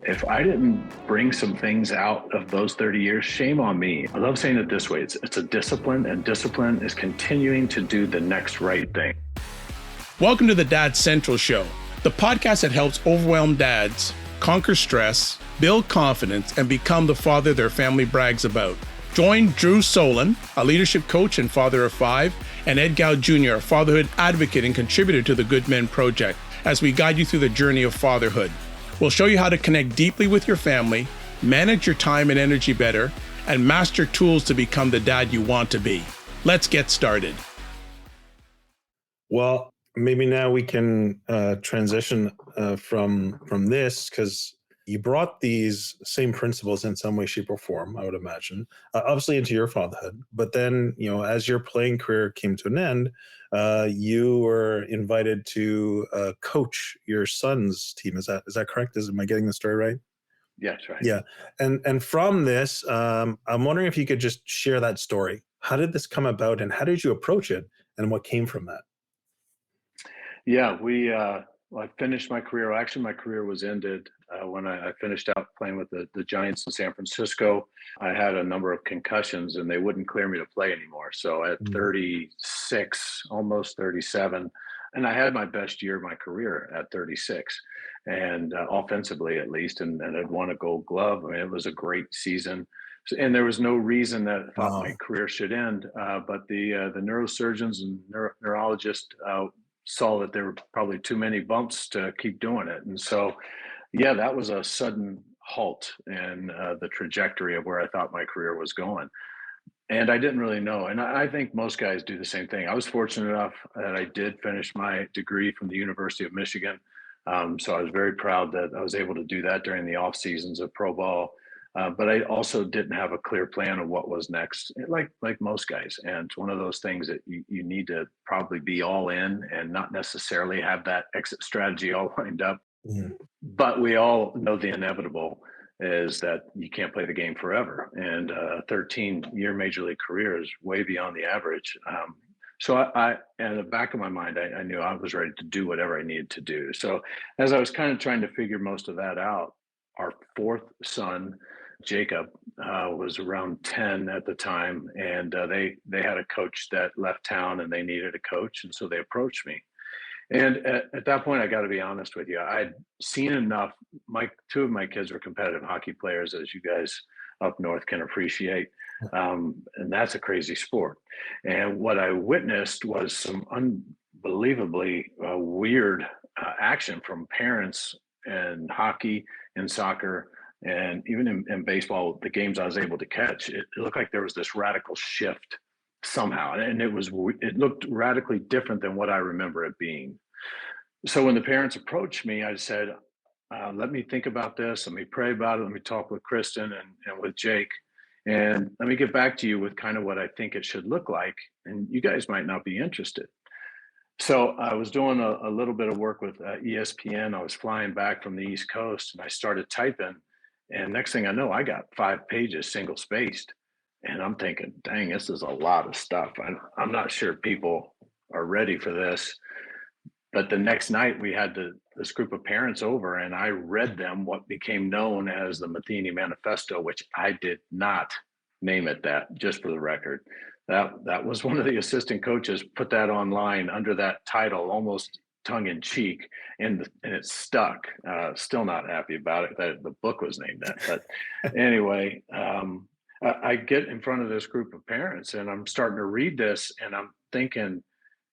If I didn't bring some things out of those 30 years, shame on me. I love saying it this way. It's a discipline, and discipline is continuing to do the next right thing. Welcome to the Dad Central Show, the podcast that helps overwhelmed dads conquer stress, build confidence, and become the father their family brags about. Join Drew Solon, a leadership coach and father of 5, and Ed Gow Jr., a fatherhood advocate and contributor to the Good Men Project, as we guide you through the journey of fatherhood. We'll show you how to connect deeply with your family, manage your time and energy better, and master tools to become the dad you want to be. Let's get started. Well, maybe now we can transition from this, because you brought these same principles in some way, shape, or form, I would imagine, obviously into your fatherhood. But then, as your playing career came to an end, you were invited to coach your son's team. Is that correct? Am I getting the story right? Yeah, that's right. Yeah. And from this, I'm wondering if you could just share that story. How did this come about, and how did you approach it, and what came from that? Yeah, I finished my career. Actually, my career was ended when I finished out playing with the Giants in San Francisco. I had a number of concussions, and they wouldn't clear me to play anymore. So at 36, almost 37, and I had my best year of my career at 36, and offensively at least, and I'd won a Gold Glove. I mean, it was a great season. And there was no reason that I thought my career should end. But the neurosurgeons and neurologists saw that there were probably too many bumps to keep doing it. And so, yeah, that was a sudden halt in the trajectory of where I thought my career was going. And I didn't really know. And I think most guys do the same thing. I was fortunate enough that I did finish my degree from the University of Michigan. So I was very proud that I was able to do that during the off seasons of pro ball. But I also didn't have a clear plan of what was next, like most guys. And it's one of those things that you need to probably be all in and not necessarily have that exit strategy all lined up. Mm. But we all know the inevitable is that you can't play the game forever. And a 13-year major league career is way beyond the average. So I in the back of my mind, I knew I was ready to do whatever I needed to do. So as I was kind of trying to figure most of that out, our fourth son, Jacob, was around 10 at the time, and they had a coach that left town and they needed a coach. And so they approached me. And at that point, I got to be honest with you, I'd seen enough. Two of my kids were competitive hockey players, as you guys up north can appreciate. And that's a crazy sport. And what I witnessed was some unbelievably weird action from parents in hockey and soccer. And even in baseball, the games I was able to catch, it looked like there was this radical shift somehow. And it looked radically different than what I remember it being. So when the parents approached me, I said, let me think about this. Let me pray about it. Let me talk with Kristen and with Jake. And let me get back to you with kind of what I think it should look like. And you guys might not be interested. So I was doing a little bit of work with ESPN. I was flying back from the East Coast, and I started typing. And next thing I know, I got 5 pages single spaced. And I'm thinking, dang, this is a lot of stuff. I'm not sure people are ready for this. But the next night we had this group of parents over, and I read them what became known as the Matheny Manifesto, which I did not name it that, just for the record. That was one of the assistant coaches put that online under that title, almost tongue in cheek, and it stuck. Still not happy about it that the book was named that. But anyway, I get in front of this group of parents, and I'm starting to read this, and I'm thinking,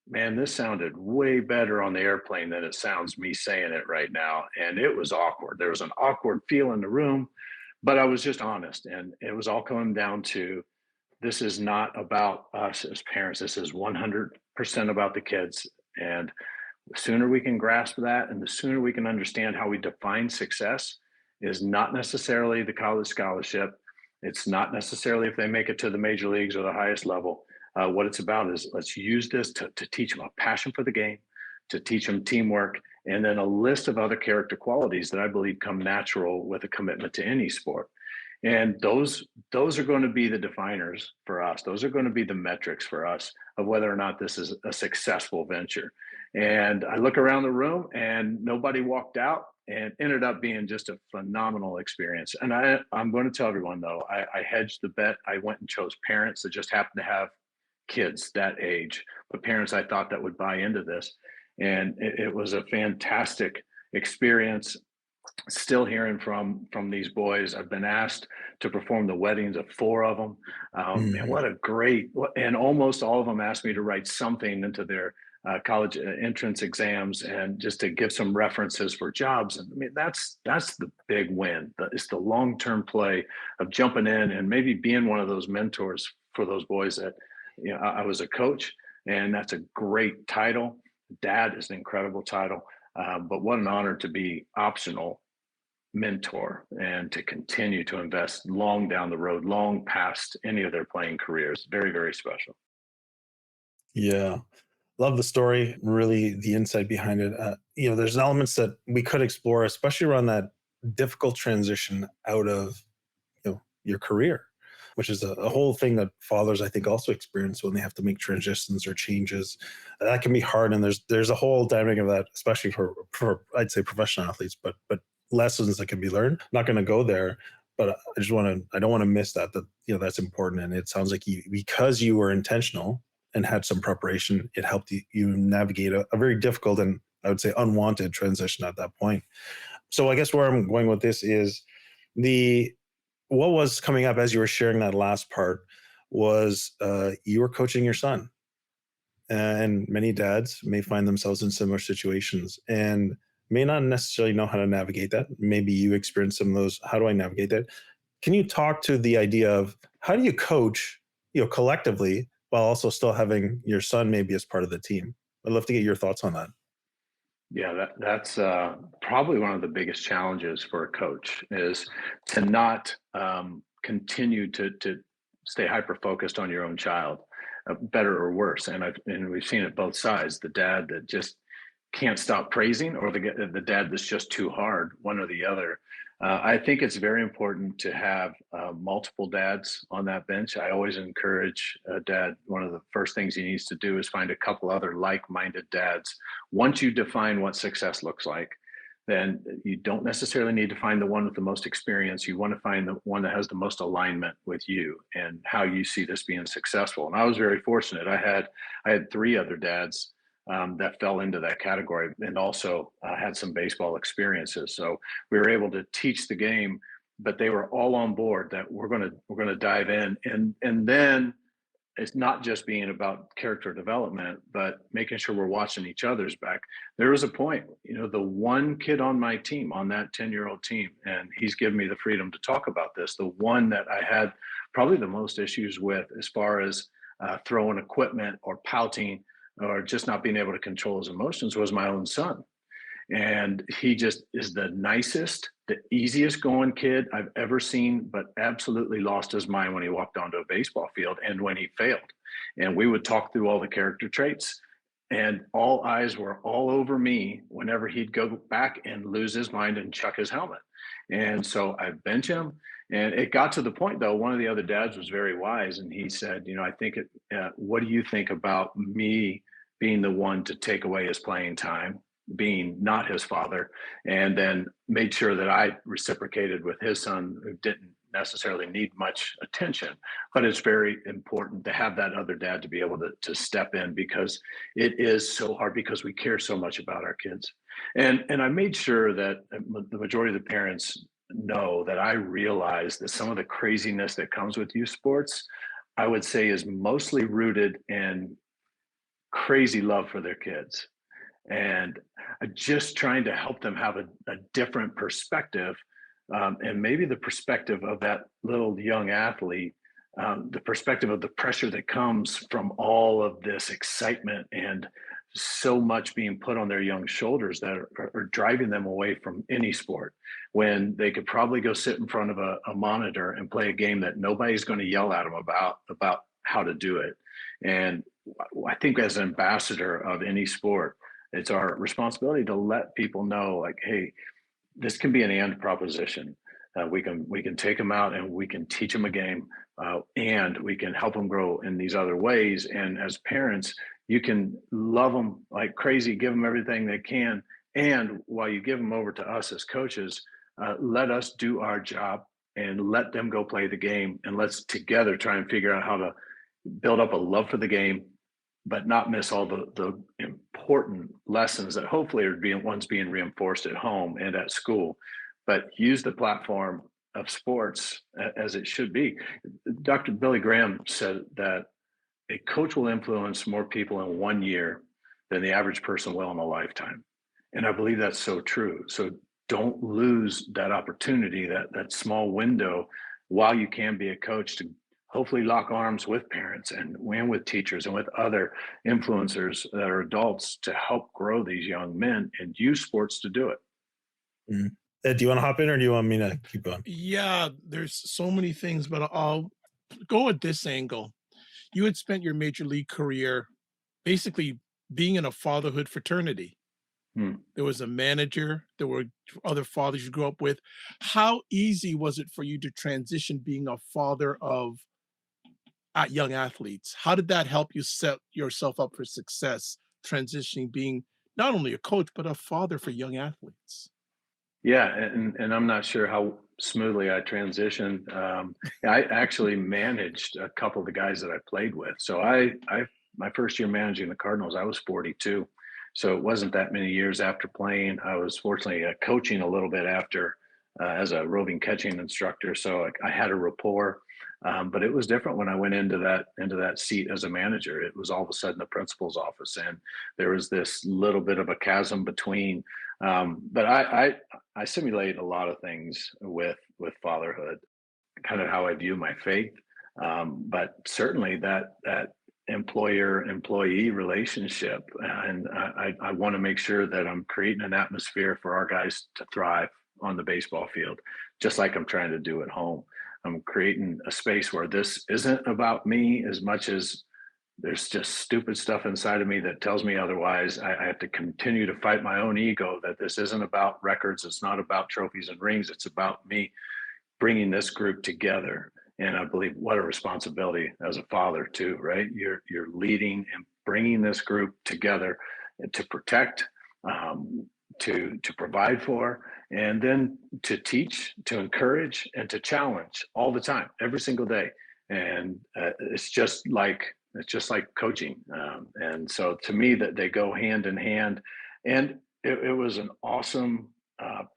man, this sounded way better on the airplane than it sounds me saying it right now. And it was awkward. There was an awkward feel in the room, but I was just honest. And it was all coming down to, this is not about us as parents. This is 100% about the kids. And the sooner we can grasp that, and the sooner we can understand how we define success, is not necessarily the college scholarship. It's not necessarily if they make it to the major leagues or the highest level. What it's about is, let's use this to teach them a passion for the game, to teach them teamwork, and then a list of other character qualities that I believe come natural with a commitment to any sport. And those are going to be the definers for us. Those are going to be the metrics for us of whether or not this is a successful venture. And I look around the room and nobody walked out. and ended up being just a phenomenal experience. And I'm going to tell everyone though, I hedged the bet. I went and chose parents that just happened to have kids that age, but parents I thought that would buy into this. And it was a fantastic experience. Still hearing from these boys. I've been asked to perform the weddings of 4 of them. And Mhm. what a great, and almost all of them asked me to write something into their college entrance exams and just to give some references for jobs. And I mean, that's the big win. It's the long-term play of jumping in and maybe being one of those mentors for those boys that, I was a coach, and that's a great title. Dad is an incredible title. But what an honor to be optional mentor and to continue to invest long down the road, long past any of their playing careers. Very, very special. Yeah. Love the story, really the insight behind it. There's elements that we could explore, especially around that difficult transition out of your career, which is a whole thing that fathers I think also experience when they have to make transitions or changes. That can be hard, and there's a whole dynamic of that, especially for I'd say professional athletes, but lessons that can be learned. I'm not going to go there, but I don't want to miss that that's important. And it sounds like because you were intentional and had some preparation, it helped you navigate a very difficult and I would say unwanted transition at that point. So I guess where I'm going with this is the what was coming up as you were sharing that last part was you were coaching your son, and many dads may find themselves in similar situations and may not necessarily know how to navigate that. Maybe you experienced some of those. How do I navigate that? Can you talk to the idea of how do you coach, collectively while also still having your son maybe as part of the team? I'd love to get your thoughts on that. Yeah, that's probably one of the biggest challenges for a coach is to not continue to stay hyper focused on your own child, better or worse. And we've seen it both sides: the dad that just can't stop praising, or the dad that's just too hard, one or the other. I think it's very important to have multiple dads on that bench. I always encourage a dad. One of the first things he needs to do is find a couple other like-minded dads. Once you define what success looks like, then you don't necessarily need to find the one with the most experience. You want to find the one that has the most alignment with you and how you see this being successful. And I was very fortunate. I had 3 other dads that fell into that category, and also had some baseball experiences. So we were able to teach the game, but they were all on board that we're gonna dive in, and then it's not just being about character development, but making sure we're watching each other's back. There was a point, the one kid on my team, on that 10-year-old team, and he's given me the freedom to talk about this. The one that I had probably the most issues with as far as throwing equipment or pouting or just not being able to control his emotions was my own son. And he just is the nicest, the easiest going kid I've ever seen, but absolutely lost his mind when he walked onto a baseball field and when he failed. And we would talk through all the character traits, and all eyes were all over me whenever he'd go back and lose his mind and chuck his helmet. And so I bench him. And it got to the point, though, one of the other dads was very wise. And he said, I think what do you think about me being the one to take away his playing time, being not his father, and then made sure that I reciprocated with his son, who didn't necessarily need much attention. But it's very important to have that other dad to be able to step in, because it is so hard, because we care so much about our kids. And I made sure that the majority of the parents know that I realize that some of the craziness that comes with youth sports, I would say, is mostly rooted in crazy love for their kids, and just trying to help them have a different perspective, and maybe the perspective of that little young athlete, the perspective of the pressure that comes from all of this excitement and so much being put on their young shoulders that are driving them away from any sport, when they could probably go sit in front of a monitor and play a game that nobody's going to yell at them about how to do it. And I think as an ambassador of any sport, it's our responsibility to let people know, like, hey, this can be an and proposition. We can take them out and we can teach them a game, and we can help them grow in these other ways. And as parents, you can love them like crazy, give them everything they can, And while you give them over to us as coaches, let us do our job and let them go play the game. And let's together try and figure out how to build up a love for the game, but not miss all the important lessons that hopefully are being reinforced at home and at school, but use the platform of sports as it should be. Dr. Billy Graham said that a coach will influence more people in 1 year than the average person will in a lifetime. And I believe that's so true. So don't lose that opportunity, that small window while you can be a coach, to hopefully lock arms with parents and with teachers and with other influencers that are adults to help grow these young men, and use sports to do it. Mm. Do you want to hop in, or do you want me to keep going? Yeah, there's so many things, but I'll go at this angle. You had spent your major league career basically being in a fatherhood fraternity. Hmm. There was a manager, there were other fathers you grew up with. How easy was it for you to transition being a father of young athletes? How did that help you set yourself up for success, transitioning, being not only a coach, but a father for young athletes? Yeah, and I'm not sure how smoothly I transitioned. I actually managed a couple of the guys that I played with. So I my first year managing the Cardinals, I was 42. So it wasn't that many years after playing. I was fortunately coaching a little bit after, as a roving catching instructor. So I had a rapport. But it was different when I went into that seat as a manager. It was all of a sudden the principal's office, and there was this little bit of a chasm between. But I simulate a lot of things with fatherhood, kind of how I view my faith. But certainly that employer employee relationship, and I want to make sure that I'm creating an atmosphere for our guys to thrive on the baseball field, just like I'm trying to do at home. I'm creating a space where this isn't about me as much as there's just stupid stuff inside of me that tells me otherwise. I have to continue to fight my own ego that this isn't about records. It's not about trophies and rings. It's about me bringing this group together. And I believe what a responsibility as a father too, right? You're leading and bringing this group together to protect, to provide for, and then to teach, to encourage, and to challenge all the time, every single day. And it's just like coaching. And so to me, that they go hand in hand. And it was an awesome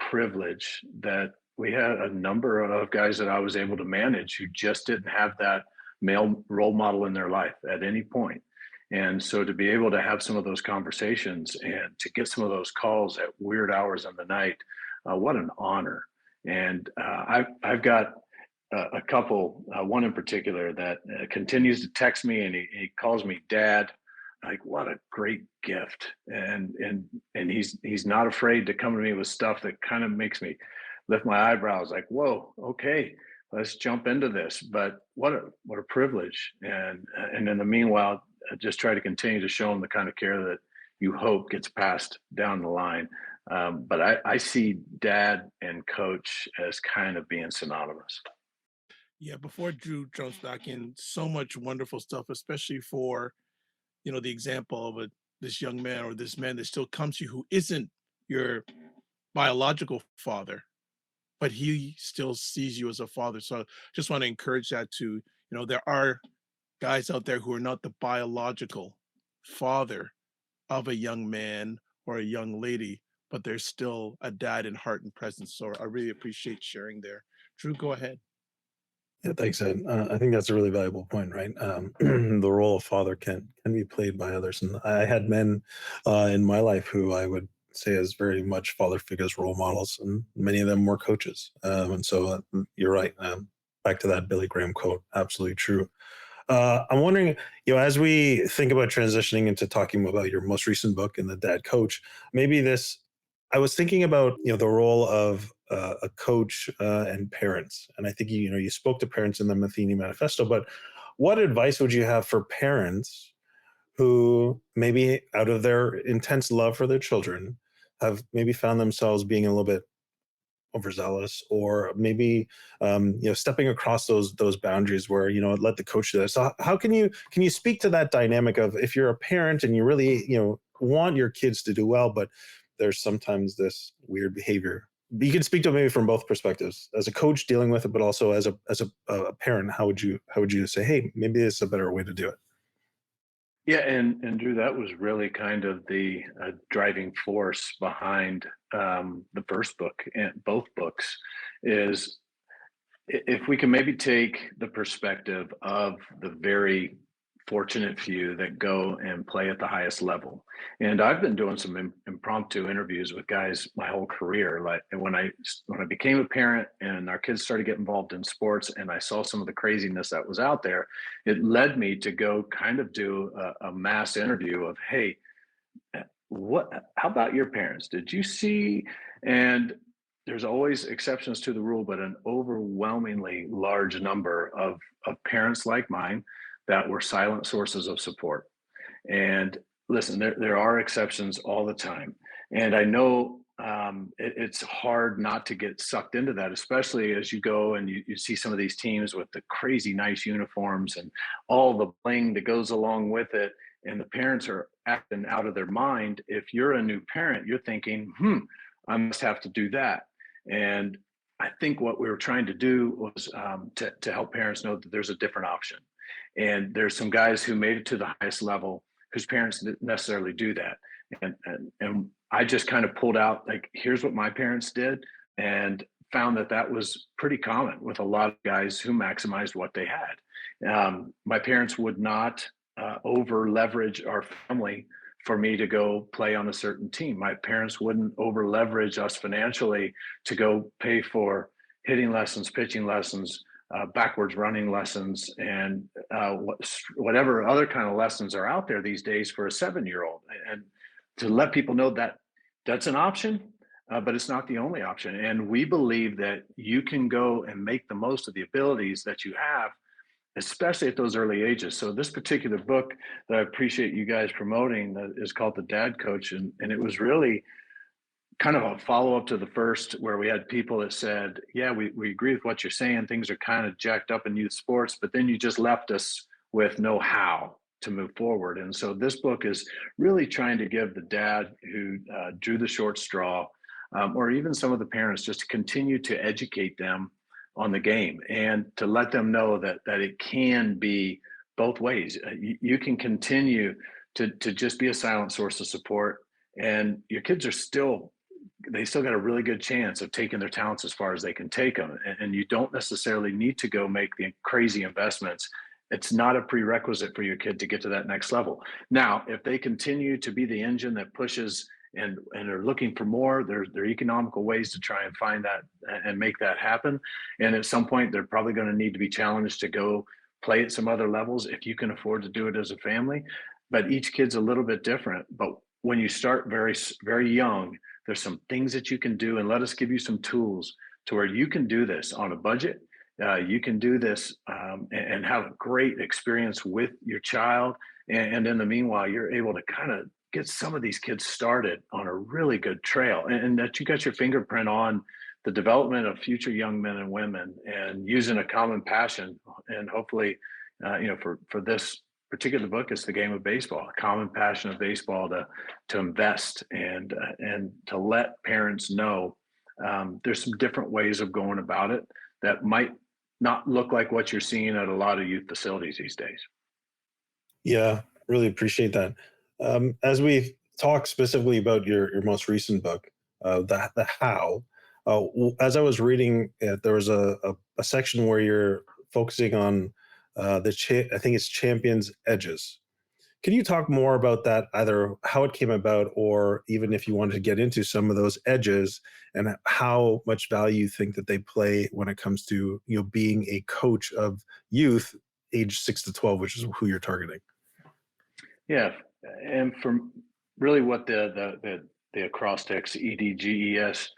privilege that we had a number of guys that I was able to manage who just didn't have that male role model in their life at any point. And so to be able to have some of those conversations and to get some of those calls at weird hours in the night, what an honor. And I've got a couple, one in particular that continues to text me, and he calls me dad. Like, what a great gift. And he's not afraid to come to me with stuff that kind of makes me lift my eyebrows, like, whoa, okay, let's jump into this. But what a privilege. And in the meanwhile, just try to continue to show them the kind of care that you hope gets passed down the line. But I see dad and coach as kind of being synonymous. Yeah, before Drew jumps back in, so much wonderful stuff, especially for, the example of this young man or this man that still comes to you who isn't your biological father, but he still sees you as a father. So just want to encourage that too. There are guys out there who are not the biological father of a young man or a young lady, but they're still a dad in heart and presence. So I really appreciate sharing there. Drew, go ahead. Yeah, thanks, Ed. I think that's a really valuable point, right? The role of father can be played by others, and I had men in my life who I would say as very much father figures, role models, and many of them were coaches. And so you're right. Back to that Billy Graham quote, absolutely true. I'm wondering, as we think about transitioning into talking about your most recent book and the dad coach, maybe this, I was thinking about, the role of a coach and parents. And I think, you spoke to parents in the Matheny Manifesto, but what advice would you have for parents who maybe out of their intense love for their children have maybe found themselves being a little bit overzealous, or maybe stepping across those boundaries where let the coach do that. So how can you speak to that dynamic of, if you're a parent and you really want your kids to do well, but there's sometimes this weird behavior. You can speak to it maybe from both perspectives, as a coach dealing with it, but also as a parent. How would you say, hey, maybe it's a better way to do it? Yeah, and Drew, that was really kind of the driving force behind the first book and both books. Is if we can maybe take the perspective of the very fortunate few that go and play at the highest level. And I've been doing some impromptu interviews with guys my whole career. Like when I became a parent and our kids started getting involved in sports, and I saw some of the craziness that was out there, it led me to go kind of do a mass interview of, hey, what, how about your parents? Did you see? And there's always exceptions to the rule, but an overwhelmingly large number of parents like mine that were silent sources of support. And listen, there are exceptions all the time. And I know it's hard not to get sucked into that, especially as you go and you see some of these teams with the crazy nice uniforms and all the bling that goes along with it. And the parents are acting out of their mind. If you're a new parent, you're thinking, I must have to do that. And I think what we were trying to do was to help parents know that there's a different option. And there's some guys who made it to the highest level whose parents didn't necessarily do that. And I just kind of pulled out, like, here's what my parents did, and found that that was pretty common with a lot of guys who maximized what they had. My parents would not over leverage our family for me to go play on a certain team. My parents wouldn't over leverage us financially to go pay for hitting lessons, pitching lessons, backwards running lessons, and whatever other kind of lessons are out there these days for a 7-year-old. And to let people know that that's an option, but it's not the only option. And we believe that you can go and make the most of the abilities that you have, especially at those early ages. So this particular book that I appreciate you guys promoting is called The Dad Coach. And it was really kind of a follow-up to the first, where we had people that said, yeah, we agree with what you're saying. Things are kind of jacked up in youth sports, but then you just left us with no how to move forward. And so this book is really trying to give the dad who drew the short straw, or even some of the parents, just to continue to educate them on the game and to let them know that it can be both ways. You can continue to just be a silent source of support, and your kids are still got a really good chance of taking their talents as far as they can take them. And you don't necessarily need to go make the crazy investments. It's not a prerequisite for your kid to get to that next level. Now, if they continue to be the engine that pushes and are looking for more, there are economical ways to try and find that and make that happen. And at some point, they're probably going to need to be challenged to go play at some other levels if you can afford to do it as a family. But each kid's a little bit different. But when you start very, very young, there's some things that you can do, and let us give you some tools to where you can do this on a budget. You can do this and have a great experience with your child. And in the meanwhile, you're able to kind of get some of these kids started on a really good trail, and that you got your fingerprint on the development of future young men and women, and using a common passion. And hopefully, for this particular book, it's the game of baseball, a common passion of baseball to invest and to let parents know there's some different ways of going about it that might not look like what you're seeing at a lot of youth facilities these days. Yeah, really appreciate that. As we talk specifically about your most recent book, the how, as I was reading it, there was a section where you're focusing on I think it's champions edges. Can you talk more about that, either how it came about, or even if you wanted to get into some of those edges and how much value you think that they play when it comes to being a coach of youth age 6 to 12, which is who you're targeting? Yeah, and from really what the acrostics EDGES,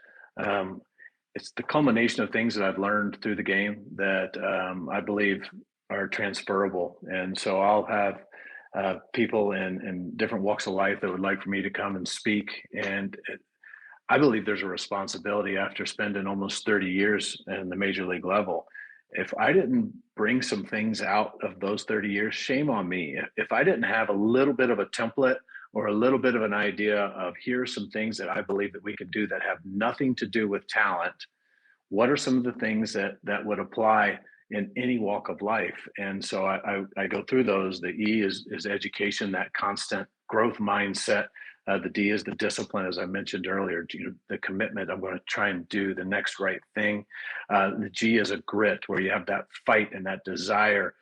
it's the culmination of things that I've learned through the game that I believe are transferable. And so I'll have people in different walks of life that would like for me to come and speak. And I believe there's a responsibility after spending almost 30 years in the major league level. If I didn't bring some things out of those 30 years, shame on me. If I didn't have a little bit of a template or a little bit of an idea of here are some things that I believe that we could do that have nothing to do with talent. What are some of the things that would apply in any walk of life? And so I go through those. The E is education, that constant growth mindset. The D is the discipline, as I mentioned earlier, the commitment. I'm going to try and do the next right thing. The G is a grit, where you have that fight and that desire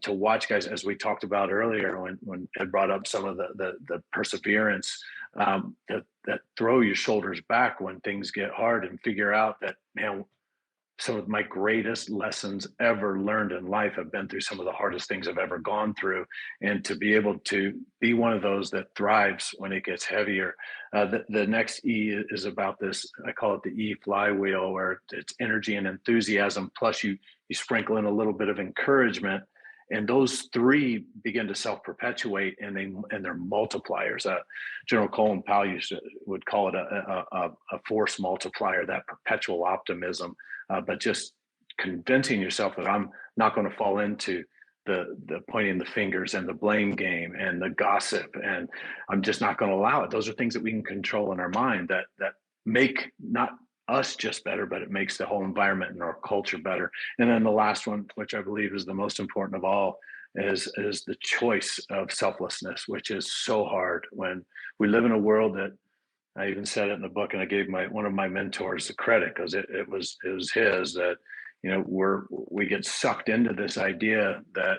to watch guys, as we talked about earlier, when Ed brought up some of the perseverance, that throw your shoulders back when things get hard, and figure out that, man, some of my greatest lessons ever learned in life have been through some of the hardest things I've ever gone through. And to be able to be one of those that thrives when it gets heavier. The next E is about this, I call it the E flywheel, where it's energy and enthusiasm, plus you sprinkle in a little bit of encouragement. And those three begin to self-perpetuate, and they're multipliers. General Colin Powell would call it a force multiplier, that perpetual optimism. But just convincing yourself that I'm not going to fall into the pointing the fingers and the blame game and the gossip, and I'm just not going to allow it. Those are things that we can control in our mind that make not us just better, but it makes the whole environment and our culture better. And then the last one, which I believe is the most important of all, is the choice of selflessness, which is so hard when we live in a world that, I even said it in the book, and I gave one of my mentors the credit, because it was his, that we get sucked into this idea that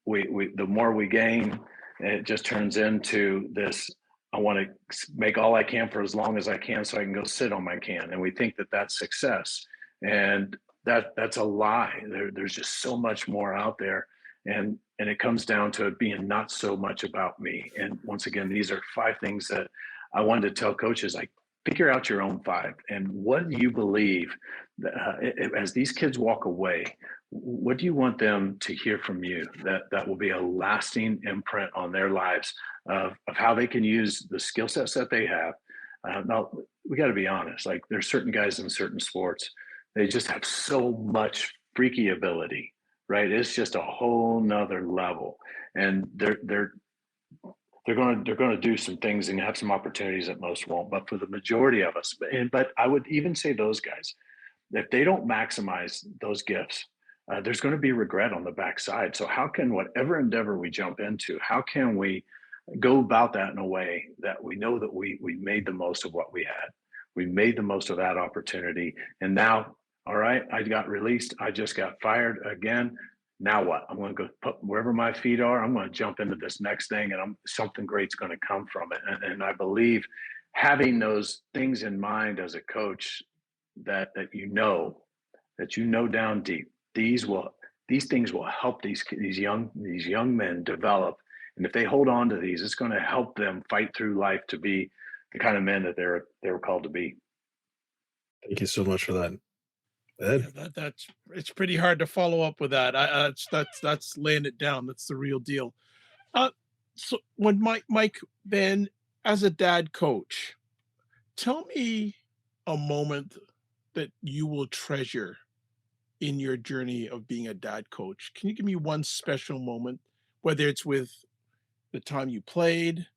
we the more we gain, it just turns into this, I want to make all I can for as long as I can so I can go sit on my can, and we think that that's success, and that's a lie. There's just so much more out there, and it comes down to it being not so much about me. And once again, these are 5 things that I wanted to tell coaches, like, figure out your own 5, and what do you believe as these kids walk away, what do you want them to hear from you that will be a lasting imprint on their lives of how they can use the skill sets that they have. Now, we got to be honest, like, there's certain guys in certain sports, they just have so much freaky ability, right? It's just a whole nother level, and they're going to do some things and have some opportunities that most won't. But for the majority of us, but I would even say those guys, if they don't maximize those gifts, there's going to be regret on the backside. So how can whatever endeavor we jump into, how can we go about that in a way that we know that we made the most of what we had, we made the most of that opportunity, and now, all right, I got released, I just got fired again. Now what? I'm going to go put wherever my feet are. I'm going to jump into this next thing, and something great's going to come from it. And I believe having those things in mind as a coach, that you know down deep, these things will help these young men develop. And if they hold on to these, it's going to help them fight through life to be the kind of men that they were called to be. Thank you so much for that, Ed. Yeah, that's it's pretty hard to follow up with that. That's laying it down. That's the real deal. Uh, so when Mike, then, as a dad coach, tell me a moment that you will treasure in your journey of being a dad coach. Can you give me one special moment, whether it's with the time you played,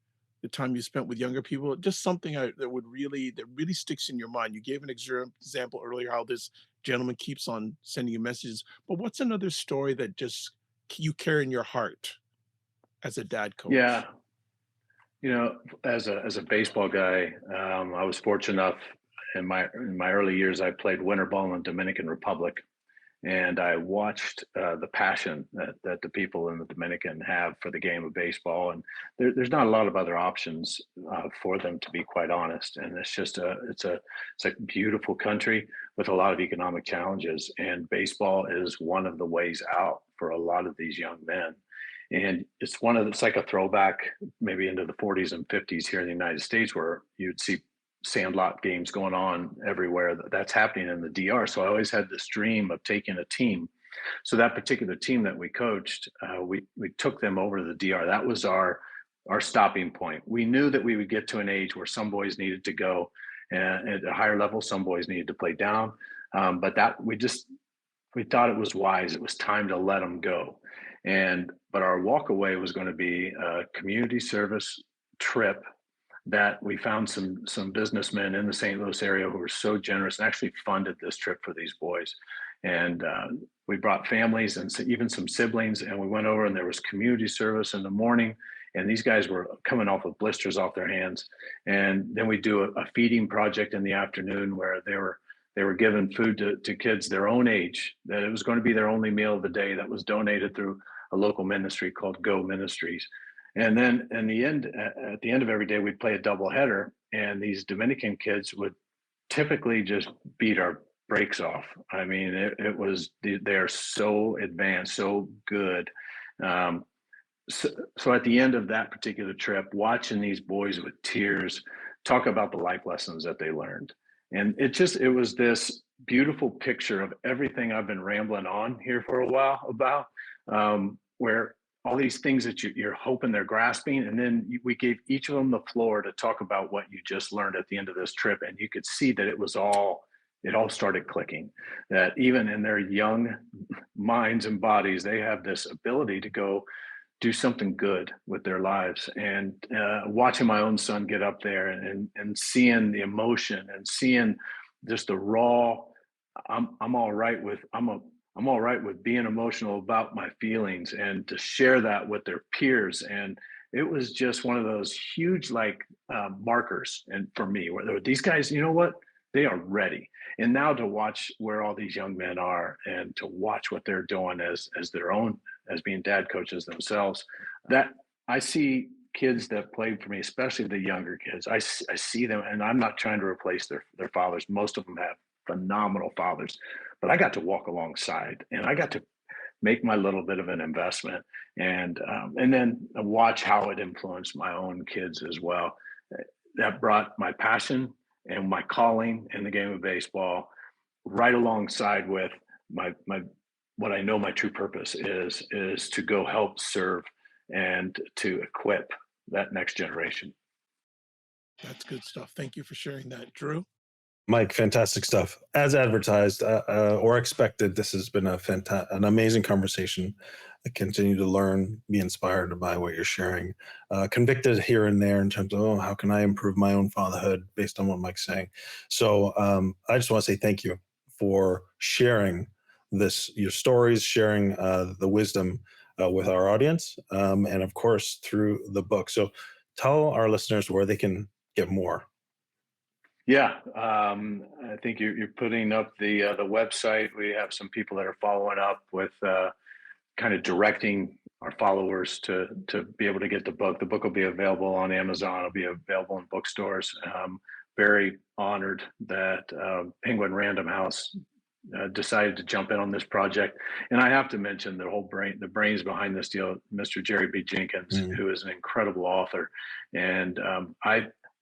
the time you spent with younger people, just something that really sticks in your mind? You gave an example earlier how this gentleman keeps on sending you messages, but what's another story that just you carry in your heart as a dad Yeah, coach? as a baseball guy, I was fortunate enough in my early years. I played winter ball in the Dominican Republic, and I watched the passion that the people in the Dominican have for the game of baseball. And there's not a lot of other options for them, to be quite honest. And it's a beautiful country with a lot of economic challenges, and baseball is one of the ways out for a lot of these young men. And it's like a throwback maybe into the 40s and 50s here in the United States, where you'd see sandlot games going on everywhere. That's happening in the DR. So I always had this dream of taking a team. So that particular team that we coached, we took them over to the DR. That was our stopping point. We knew that we would get to an age where some boys needed to go, and at a higher level, some boys needed to play down. But we thought it was wise. It was time to let them go. But our walk away was going to be community service, trip that we found some businessmen in the St. Louis area who were so generous and actually funded this trip for these boys. And we brought families and even some siblings, and we went over, and there was community service in the morning, and these guys were coming off with blisters off their hands. And then we do a feeding project in the afternoon where they were given food to kids their own age, that it was going to be their only meal of the day, that was donated through a local ministry called Go Ministries. And then at the end of every day, we'd play a double header, and these Dominican kids would typically just beat our brakes off. I mean, it was, they're so advanced, so good. So at the end of that particular trip, watching these boys with tears talk about the life lessons that they learned. And it was this beautiful picture of everything I've been rambling on here for a while about, where all these things that you're hoping they're grasping. And then we gave each of them the floor to talk about what you just learned at the end of this trip. And you could see that it all started clicking, that even in their young minds and bodies, they have this ability to go do something good with their lives. And watching my own son get up there and seeing the emotion and seeing just the raw, I'm all right with being emotional about my feelings, and to share that with their peers. And it was just one of those huge markers, and for me, where these guys, you know what, they are ready. And now to watch where all these young men are, and to watch what they're doing as their own, as being dad coaches themselves, that I see kids that played for me, especially the younger kids. I see them, and I'm not trying to replace their fathers. Most of them have phenomenal fathers, but I got to walk alongside, and I got to make my little bit of an investment, and then watch how it influenced my own kids as well. That brought my passion and my calling in the game of baseball right alongside with my what I know my true purpose is to go help serve and to equip that next generation. That's good stuff. Thank you for sharing that, Drew. Mike, fantastic stuff. As advertised or expected, this has been an amazing conversation. I continue to learn, be inspired by what you're sharing. Convicted here and there in terms of, how can I improve my own fatherhood based on what Mike's saying? So I just want to say thank you for sharing your stories, sharing the wisdom with our audience, and of course through the book. So tell our listeners where they can get more. Yeah, I think you're putting up the website. We have some people that are following up with kind of directing our followers to be able to get the book. The book will be available on Amazon. It'll be available in bookstores. Very honored that Penguin Random House decided to jump in on this project. And I have to mention the brains behind this deal, Mr. Jerry B. Jenkins, who is an incredible author. And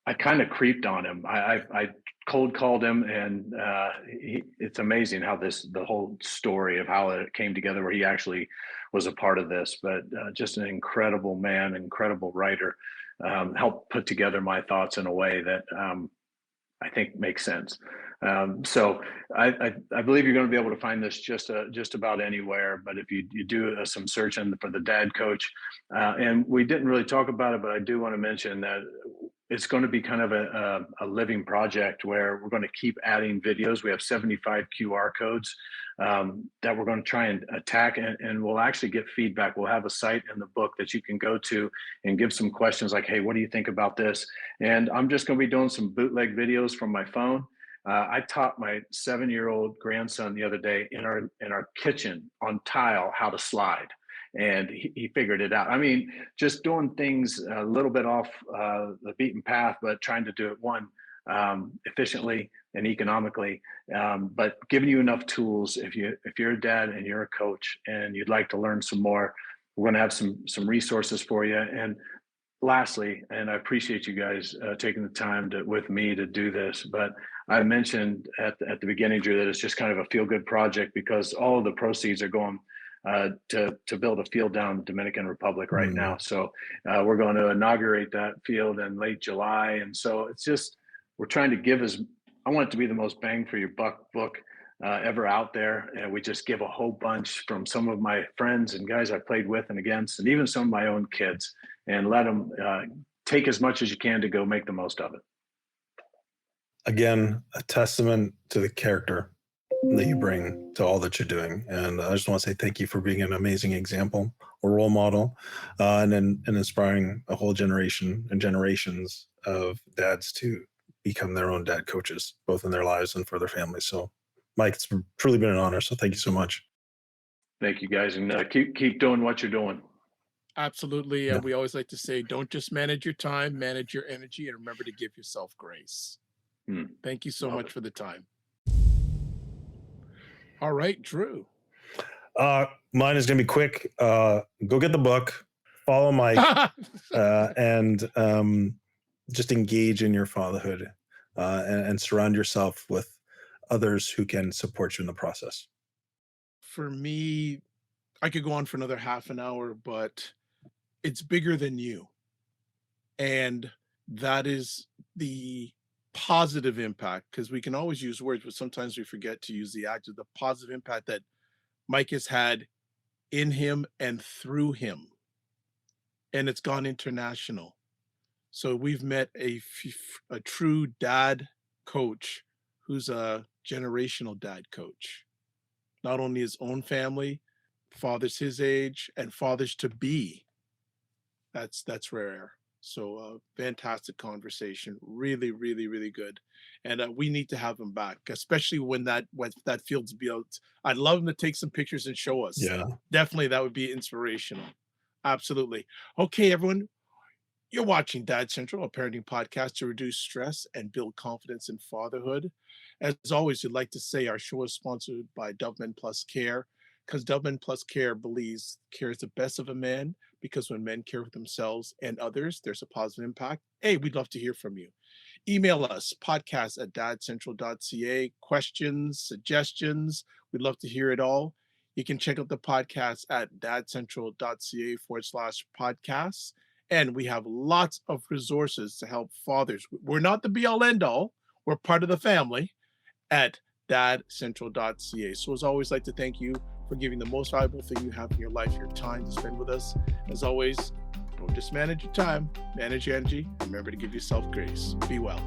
I kind of creeped on him. I cold called him, and it's amazing how the whole story of how it came together, where he actually was a part of this. But just an incredible man, incredible writer, helped put together my thoughts in a way that I think makes sense. So I believe you're going to be able to find this just about anywhere. But if you do some searching for the Dad Coach, and we didn't really talk about it, but I do want to mention that it's going to be kind of a living project where we're going to keep adding videos. We have 75 QR codes that we're going to try and attack, and we'll actually get feedback. We'll have a site in the book that you can go to and give some questions like, hey, what do you think about this? And I'm just going to be doing some bootleg videos from my phone. I taught my 7-year-old grandson the other day in our kitchen on tile how to slide. And he figured it out. I mean, just doing things a little bit off the beaten path, but trying to do it efficiently and economically, but giving you enough tools. If you're a dad and you're a coach and you'd like to learn some more, we're going to have some resources for you. And lastly, and I appreciate you guys taking the time with me to do this, but I mentioned at the beginning, Drew, that it's just kind of a feel-good project because all of the proceeds are going to build a field down in the Dominican Republic right now. So we're going to inaugurate that field in late July. And so it's just, we're trying to give I want it to be the most bang for your buck book ever out there. And we just give a whole bunch from some of my friends and guys I played with and against, and even some of my own kids, and let them take as much as you can to go make the most of it. Again, a testament to the character that you bring to all that you're doing. And I just want to say thank you for being an amazing example or role model, and inspiring a whole generation and generations of dads to become their own dad coaches, both in their lives and for their families. So, Mike, it's truly been an honor. So thank you so much. Thank you, guys. And keep doing what you're doing. Absolutely. Yeah. And we always like to say, don't just manage your time, manage your energy, and remember to give yourself grace. Thank you so much for the time. All right, Drew. Mine is going to be quick. Go get the book, follow Mike, and just engage in your fatherhood, and surround yourself with others who can support you in the process. For me, I could go on for another half an hour, but it's bigger than you. And that is the positive impact, because we can always use words, but sometimes we forget to use the adjective, the positive impact that Mike has had in him and through him. And it's gone international. So we've met a true dad coach who's a generational dad coach. Not only his own family, fathers his age, and fathers to be. That's rare. So fantastic conversation, really, really, really good. And we need to have him back, especially when that field's built. I'd love him to take some pictures and show us. Yeah, Definitely, that would be inspirational. Absolutely. Okay, everyone. You're watching Dad Central, a parenting podcast to reduce stress and build confidence in fatherhood. As always, we'd like to say our show is sponsored by Doveman Plus Care, because Doveman Plus Care believes care is the best of a man, because when men care for themselves and others, there's a positive impact. Hey, we'd love to hear from you. Email us, podcast@dadcentral.ca. Questions, suggestions, we'd love to hear it all. You can check out the podcast at dadcentral.ca/podcasts. And we have lots of resources to help fathers. We're not the be-all end-all. We're part of the family at dadcentral.ca. So as always, I'd like to thank you for giving the most valuable thing you have in your life, your time to spend with us. As always, don't just manage your time, manage your energy. Remember to give yourself grace. Be well.